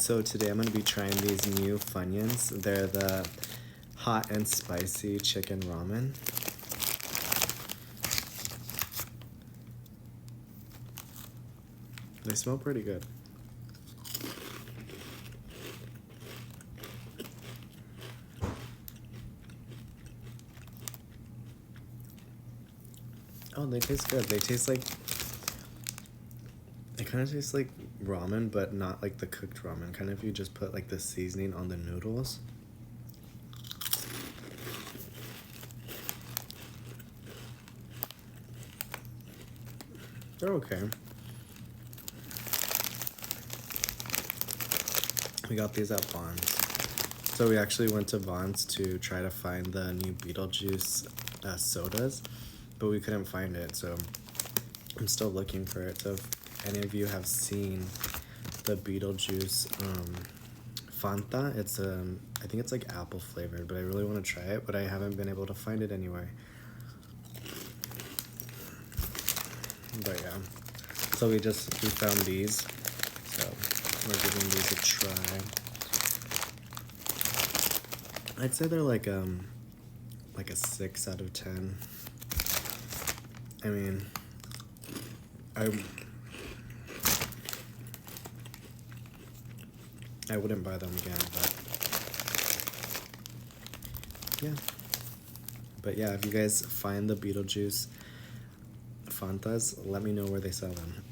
So today I'm going to be trying these new Funyuns. They're the hot and spicy chicken ramen. They smell pretty good. Oh, they taste good. They taste like... It kind of tastes like ramen, but not like the cooked ramen. Kind of you just put like the seasoning on the noodles. They're okay. We got these at Vons. So we actually went to Vons to try to find the new Beetlejuice sodas, but we couldn't find it, so I'm still looking for it. So if any of you have seen the Beetlejuice Fanta, it's I think it's like apple flavored, but I really want to try it, but I haven't been able to find it anywhere. But yeah, so we found these, so we're giving these a try. I'd say they're like a 6 out of 10. I mean, I wouldn't buy them again, but yeah. But yeah, if you guys find the Beetlejuice Fantas, let me know where they sell them.